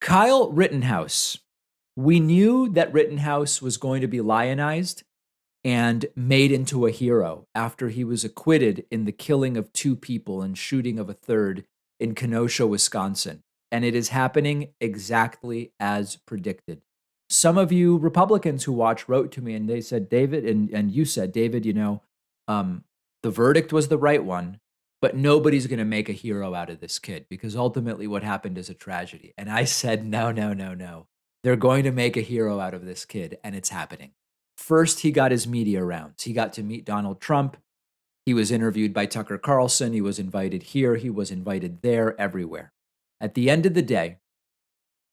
Kyle Rittenhouse. We knew that Rittenhouse was going to be lionized and made into a hero after he was acquitted in the killing of 2 people and shooting of a third in Kenosha, Wisconsin. And it is happening exactly as predicted. Some of you Republicans who watch wrote to me and they said, David, and you said, David, the verdict was the right one, but nobody's going to make a hero out of this kid because ultimately what happened is a tragedy. And I said, no, no, no, no. They're going to make a hero out of this kid, and it's happening. First, he got his media rounds. He got to meet Donald Trump. He was interviewed by Tucker Carlson. He was invited here. He was invited there, everywhere. At the end of the day,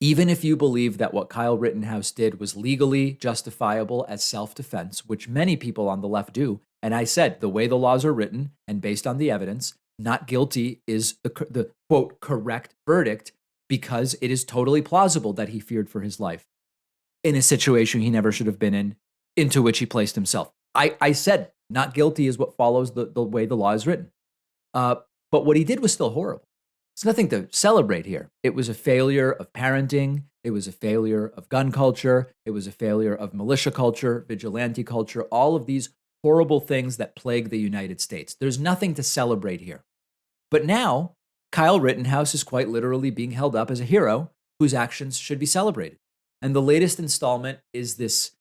even if you believe that what Kyle Rittenhouse did was legally justifiable as self-defense, which many people on the left do, and I said the way the laws are written and based on the evidence, not guilty is the quote, correct verdict because it is totally plausible that he feared for his life in a situation he never should have been in, into which he placed himself. I said not guilty is what follows the way the law is written. But what he did was still horrible. It's nothing to celebrate here. It was a failure of parenting. It was a failure of gun culture. It was a failure of militia culture, vigilante culture, all of these horrible things that plague the United States. There's nothing to celebrate here. But now, Kyle Rittenhouse is quite literally being held up as a hero whose actions should be celebrated. And the latest installment is this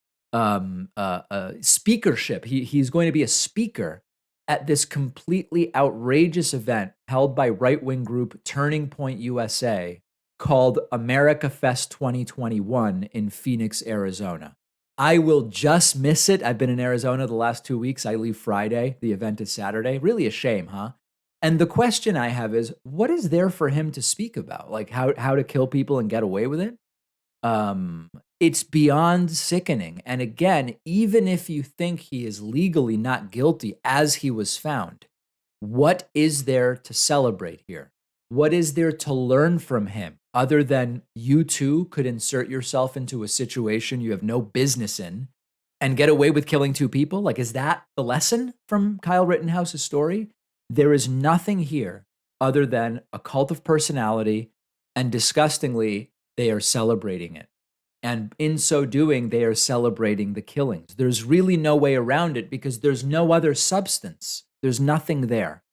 speakership. He's going to be a speaker at this completely outrageous event held by right-wing group Turning Point USA called America Fest 2021 in Phoenix, Arizona. I will just miss it. I've been in Arizona the last 2 weeks. I leave Friday. The event is Saturday. Really a shame, huh? And the question I have is, what is there for him to speak about? Like how to kill people and get away with it? It's beyond sickening. And again, even if you think he is legally not guilty as he was found, what is there to celebrate here? What is there to learn from him other than you too could insert yourself into a situation you have no business in and get away with killing 2 people? Like, is that the lesson from Kyle Rittenhouse's story? There is nothing here other than a cult of personality, and disgustingly, they are celebrating it. And in so doing, they are celebrating the killings. There's really no way around it because there's no other substance. There's nothing there.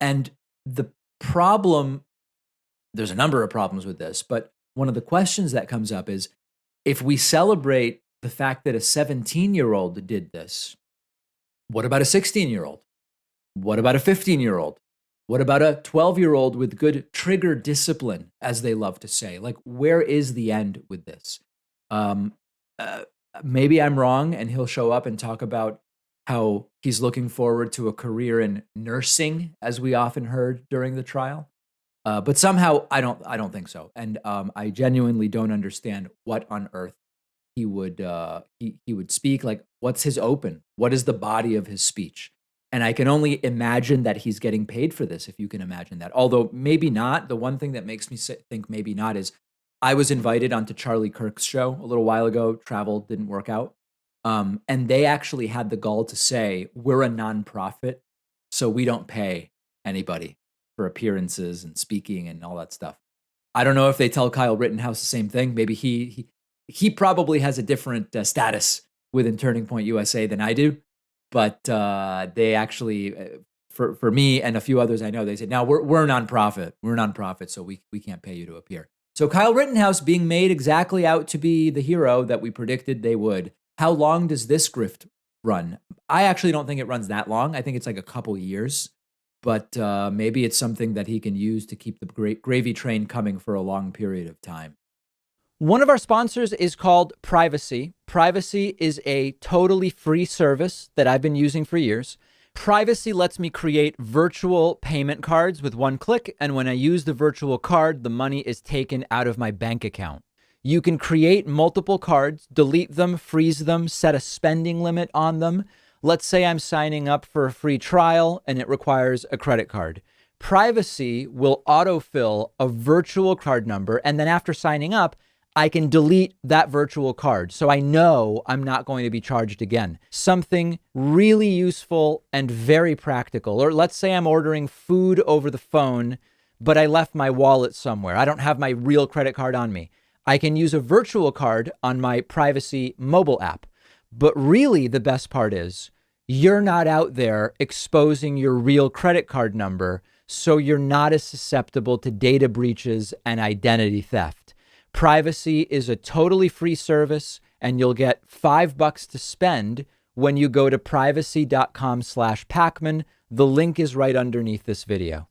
And the problem, there's a number of problems with this, but one of the questions that comes up is, if we celebrate the fact that a 17-year-old did this, what about a 16-year-old? What about a 15-year-old? What about a 12-year-old with good trigger discipline, as they love to say? Like, where is the end with this? Maybe I'm wrong, and he'll show up and talk about how he's looking forward to a career in nursing, as we often heard during the trial. But somehow I don't think so, and I genuinely don't understand what on earth he would speak. Like, what's his open? What is the body of his speech? And I can only imagine that he's getting paid for this, if you can imagine that. Although maybe not. The one thing that makes me think maybe not is I was invited onto Charlie Kirk's show a little while ago. Travel didn't work out. And they actually had the gall to say, we're a nonprofit, so we don't pay anybody for appearances and speaking and all that stuff. I don't know if they tell Kyle Rittenhouse the same thing. Maybe he probably has a different status within Turning Point USA than I do. But they actually, for me and a few others I know, they said, "Now we're a nonprofit. We're a nonprofit, so we can't pay you to appear." So Kyle Rittenhouse being made exactly out to be the hero that we predicted they would. How long does this grift run? I actually don't think it runs that long. I think it's like a couple years, but maybe it's something that he can use to keep the gravy train coming for a long period of time. One of our sponsors is called Privacy. Privacy is a totally free service that I've been using for years. Privacy lets me create virtual payment cards with one click, and when I use the virtual card, the money is taken out of my bank account. You can create multiple cards, delete them, freeze them, set a spending limit on them. Let's say I'm signing up for a free trial and it requires a credit card. Privacy will autofill a virtual card number, and then after signing up, I can delete that virtual card. So I know I'm not going to be charged again. Something really useful and very practical. Or let's say I'm ordering food over the phone, but I left my wallet somewhere. I don't have my real credit card on me. I can use a virtual card on my privacy mobile app. But really, the best part is you're not out there exposing your real credit card number, so you're not as susceptible to data breaches and identity theft. Privacy is a totally free service, and you'll get $5 to spend when you go to privacy.com/Pacman. The link is right underneath this video.